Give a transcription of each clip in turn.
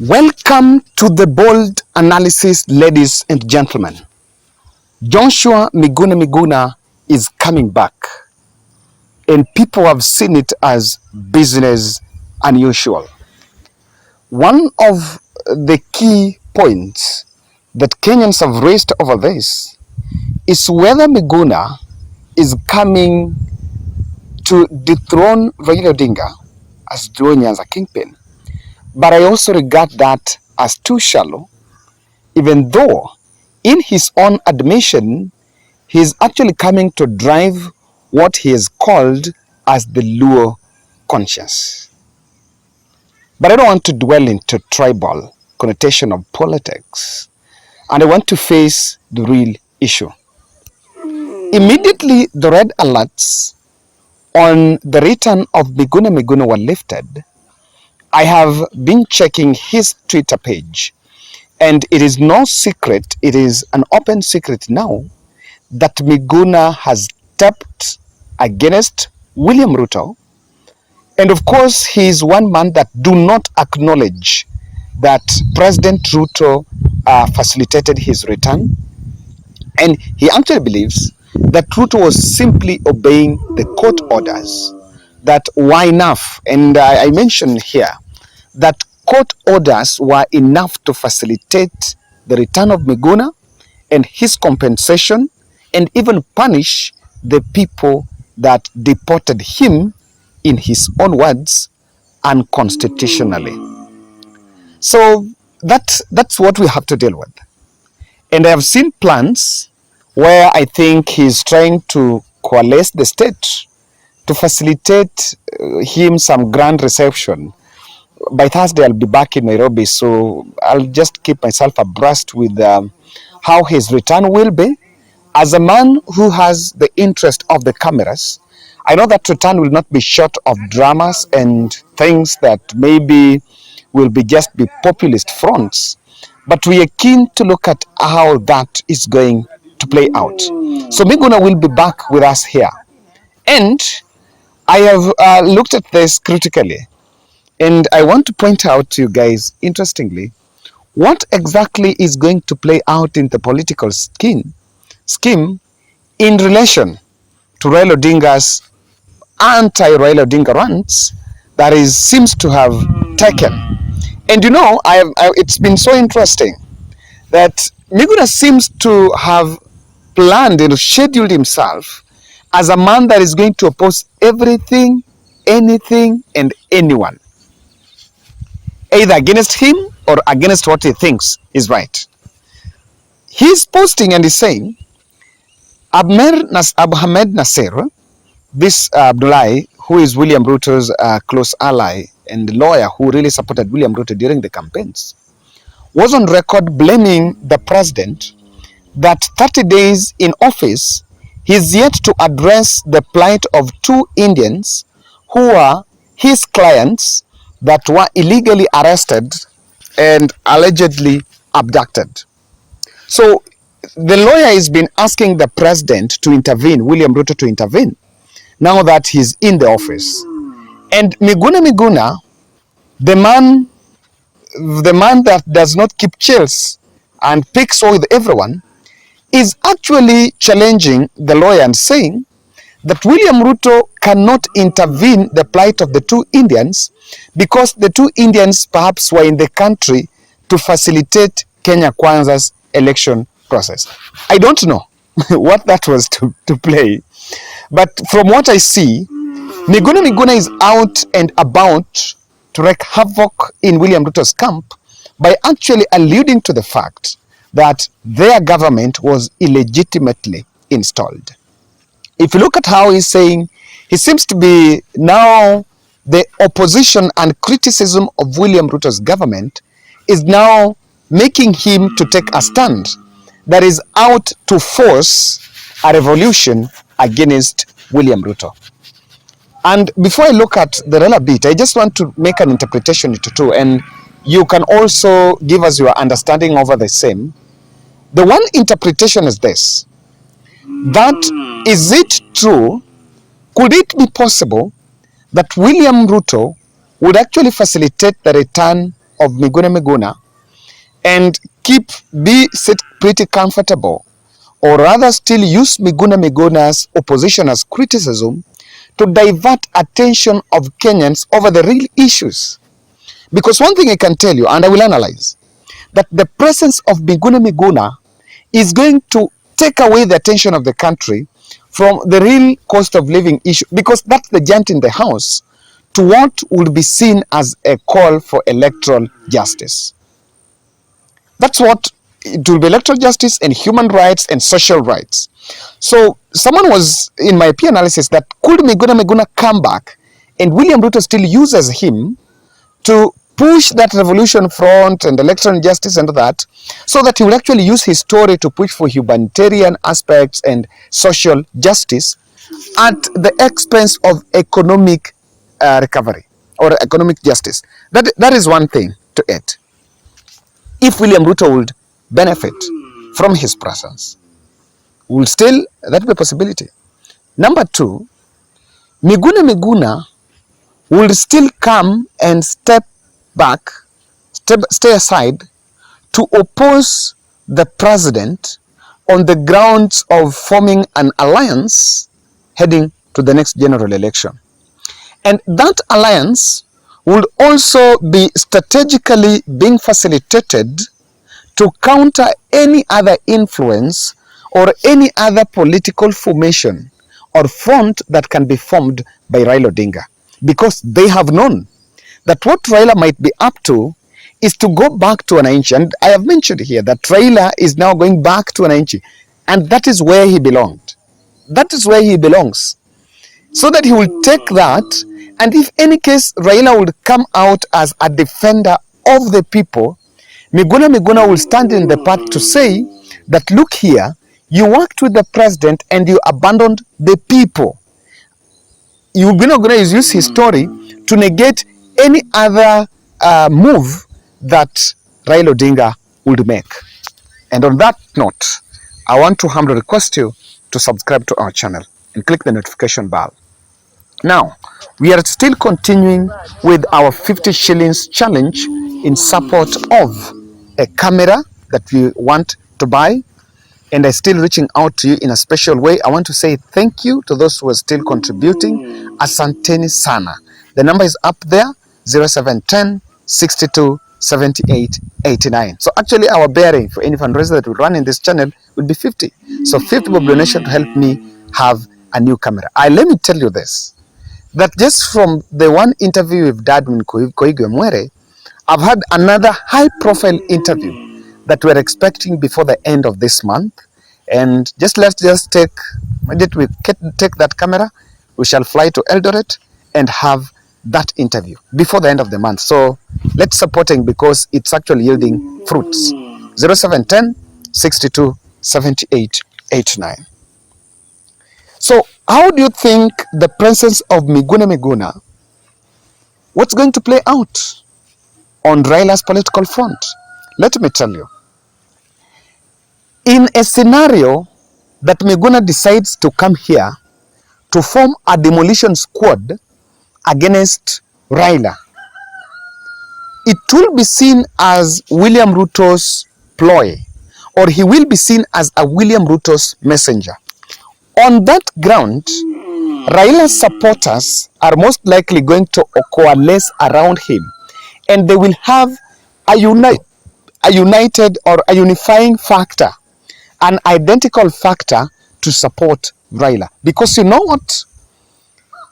Welcome to the bold analysis, ladies and gentlemen. Joshua Miguna is coming back, and people have seen it as business unusual. One of the key points that Kenyans have raised over this is whether Miguna is coming to dethrone Raila Odinga as Joe Nyanza kingpin. But I also regard that as too shallow, even though in his own admission, he is actually coming to drive what he has called as the Luo conscience. But I don't want to dwell into tribal connotation of politics, and I want to face the real issue. Immediately, the red alerts on the return of Miguna were lifted. I have been checking his Twitter page, and it is no secret, it is an open secret now, that Miguna has stepped against William Ruto. And of course, he is one man that do not acknowledge that President Ruto facilitated his return. And he actually believes that Ruto was simply obeying the court orders. That why enough? And I mentioned here that court orders were enough to facilitate the return of Miguna and his compensation, and even punish the people that deported him, in his own words, unconstitutionally. So that's what we have to deal with. And I have seen plans where I think he's trying to coalesce the state to facilitate him some grand reception. By Thursday, I'll be back in Nairobi, so I'll just keep myself abreast with how his return will be. As a man who has the interest of the cameras, I know that return will not be short of dramas and things that maybe will be just be populist fronts, but we are keen to look at how that is going to play out. So Miguna will be back with us here. And I have looked at this critically, and I want to point out to you guys, interestingly, what exactly is going to play out in the political scheme in relation to Raila Odinga's anti-Raila Odinga rants that seems to have taken. And you know, it's been so interesting that Miguna seems to have planned and scheduled himself as a man that is going to oppose everything, anything, and anyone, either against him or against what he thinks is right. He's posting and he's saying, Ahmednassir, this Abdullahi, who is William Ruto's close ally and lawyer who really supported William Ruto during the campaigns, was on record blaming the president that 30 days in office, he's yet to address the plight of two Indians who are his clients that were illegally arrested and allegedly abducted. So the lawyer has been asking the president to intervene, William Ruto to intervene, now that he's in the office. And Miguna, the man that does not keep chills and picks with everyone, is actually challenging the lawyer and saying that William Ruto cannot intervene the plight of the two Indians because the two Indians perhaps were in the country to facilitate Kenya Kwanza's election process. I don't know what that was to play, but from what I see, Miguna is out and about to wreak havoc in William Ruto's camp by actually alluding to the fact that their government was illegitimately installed. If you look at how he's saying, he seems to be now the opposition and criticism of William Ruto's government is now making him to take a stand that is out to force a revolution against William Ruto. And before I look at the Raila bit, I just want to make an interpretation into two, and you can also give us your understanding over the same. The one interpretation is this, that is it true, could it be possible that William Ruto would actually facilitate the return of Miguna and sit pretty comfortable, or rather still use Miguna's opposition as criticism to divert attention of Kenyans over the real issues. Because one thing I can tell you, and I will analyze, that the presence of Miguna is going to take away the attention of the country from the real cost of living issue, because that's the giant in the house, to what would be seen as a call for electoral justice. That's what it will be: electoral justice and human rights and social rights. So someone was in my peer analysis that could Miguna come back and William Ruto still uses him to push that revolution front and electoral justice and that, so that he will actually use his story to push for humanitarian aspects and social justice at the expense of economic recovery or economic justice. That is one thing to it. If William Ruto would benefit from his presence, will still, that be a possibility. Number two, Miguna will still come and stay aside to oppose the president on the grounds of forming an alliance heading to the next general election. And that alliance would also be strategically being facilitated to counter any other influence or any other political formation or front that can be formed by Raila Odinga, because they have known that what Raila might be up to is to go back to Wananchi. And I have mentioned here that Raila is now going back to Wananchi, and that is where he belonged. That is where he belongs. So that he will take that, and if any case Raila would come out as a defender of the people, Miguna will stand in the path to say that, look here, you worked with the president and you abandoned the people. You will not going to use his story to negate any other move that Raila Odinga would make. And on that note, I want to humbly request you to subscribe to our channel and click the notification bell. Now, we are still continuing with our 50 shillings challenge in support of a camera that we want to buy, and I'm still reaching out to you in a special way. I want to say thank you to those who are still contributing. Asanteni sana. The number is up there, 0710 62 78 89. So actually our bearing for any fundraiser that we run in this channel will be 50. So 50 bob donation to help me have a new camera. Let me tell you this, that just from the one interview we've done with Koigi Mwere, I've had another high-profile interview that we're expecting before the end of this month. And let's take that camera, we shall fly to Eldoret and have that interview before the end of the month. So let's support him, because it's actually yielding fruits. 0710 62 78 89. So how do you think the presence of Miguna, what's going to play out on Raila's political front? Let me tell you. In a scenario that Miguna decides to come here to form a demolition squad against Raila, it will be seen as William Ruto's ploy, or he will be seen as a William Ruto's messenger. On that ground, Raila's supporters are most likely going to coalesce around him, and they will have a united or a unifying factor, an identical factor to support Raila. Because you know what?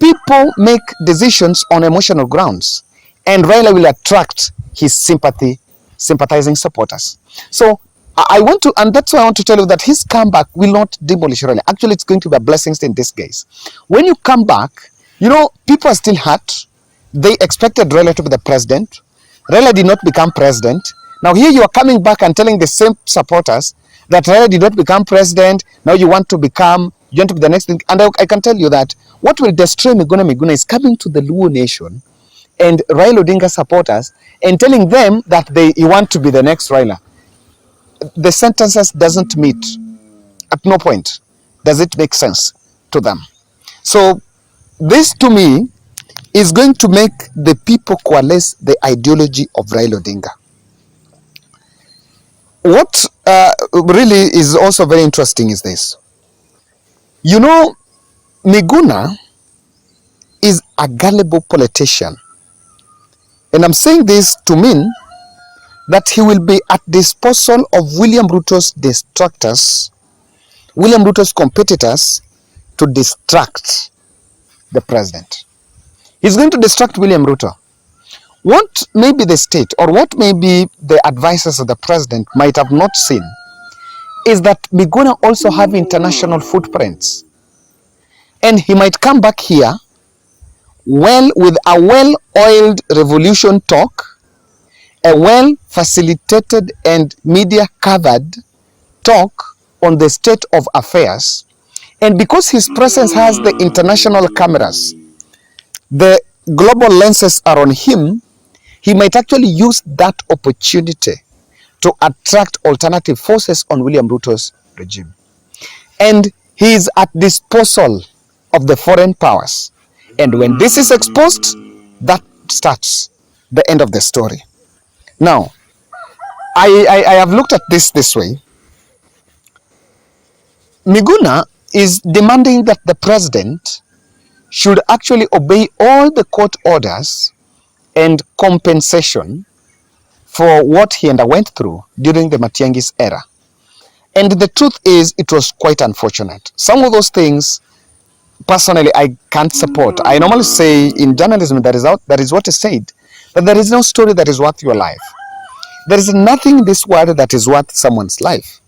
People make decisions on emotional grounds, and Raila will attract his sympathizing supporters. So I want to, and that's why I want to tell you that his comeback will not demolish Raila. Actually, it's going to be a blessing in disguise. When you come back, you know, people are still hurt. They expected Raila to be the president. Raila did not become president. Now here you are coming back and telling the same supporters that Raila did not become president. Now you want to be the next thing. And I can tell you that what will destroy Miguna is coming to the Luo nation and Raila Odinga supporters and telling them that you want to be the next Raila. The sentences doesn't meet. At no point does it make sense to them. So this to me is going to make the people coalesce the ideology of Raila Odinga. What really is also very interesting is this. You know, Miguna is a gullible politician. And I'm saying this to mean that he will be at disposal of William Ruto's distractors, William Ruto's competitors, to distract the president. He's going to distract William Ruto. What maybe the state or what maybe the advisors of the president might have not seen is that Miguna also have international footprints. And he might come back here with a well-oiled revolution talk, a well-facilitated and media-covered talk on the state of affairs. And because his presence has the international cameras, the global lenses are on him, he might actually use that opportunity to attract alternative forces on William Ruto's regime. And he is at disposal of the foreign powers. And when this is exposed, that starts the end of the story. Now, I have looked at this way. Miguna is demanding that the president should actually obey all the court orders and compensation for what he underwent through during the Matiangi's era. And the truth is, it was quite unfortunate. Some of those things, personally, I can't support. I normally say in journalism, that is what is said, that there is no story that is worth your life. There is nothing in this world that is worth someone's life.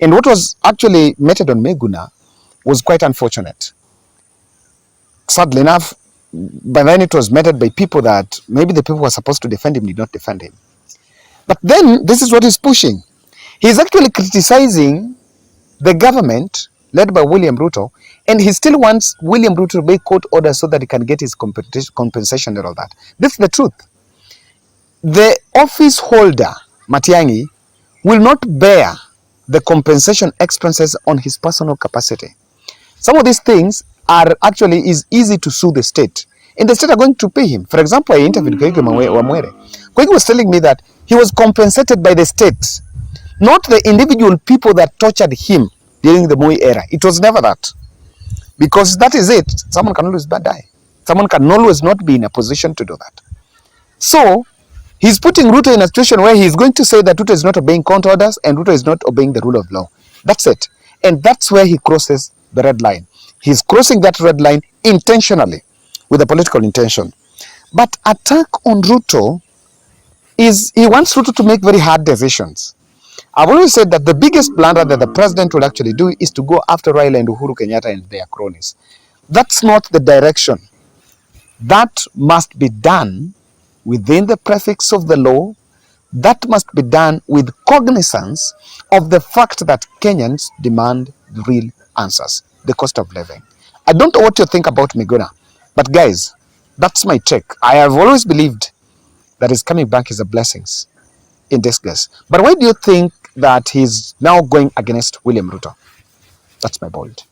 And what was actually meted on Miguna was quite unfortunate. Sadly enough, by then it was meted by people that maybe the people who were supposed to defend him did not defend him. But then this is what he's pushing. He's actually criticizing the government led by William Ruto, and he still wants William Ruto to obey court orders so that he can get his compensation and all that. This is the truth. The office holder, Matiang'i, will not bear the compensation expenses on his personal capacity. Some of these things is easy to sue the state, and the state are going to pay him. For example, I interviewed Koigi Wamwere. Koigi was telling me that he was compensated by the state, not the individual people that tortured him during the Moi era. It was never that. Because that is it. Someone can always die. Someone can always not be in a position to do that. So, he's putting Ruto in a situation where he's going to say that Ruto is not obeying court orders and Ruto is not obeying the rule of law. That's it. And that's where he crosses the red line. He's crossing that red line intentionally, with a political intention. But attack on Ruto is, he wants Ruto to make very hard decisions. I've always said that the biggest blunder that the president will actually do is to go after Raila and Uhuru Kenyatta and their cronies. That's not the direction. That must be done within the prefix of the law. That must be done with cognizance of the fact that Kenyans demand real answers. The cost of living. I don't know what you think about Miguna, but guys, that's my take. I have always believed that his coming back is a blessing in disguise. But why do you think that he's now going against William Ruto? That's my bold.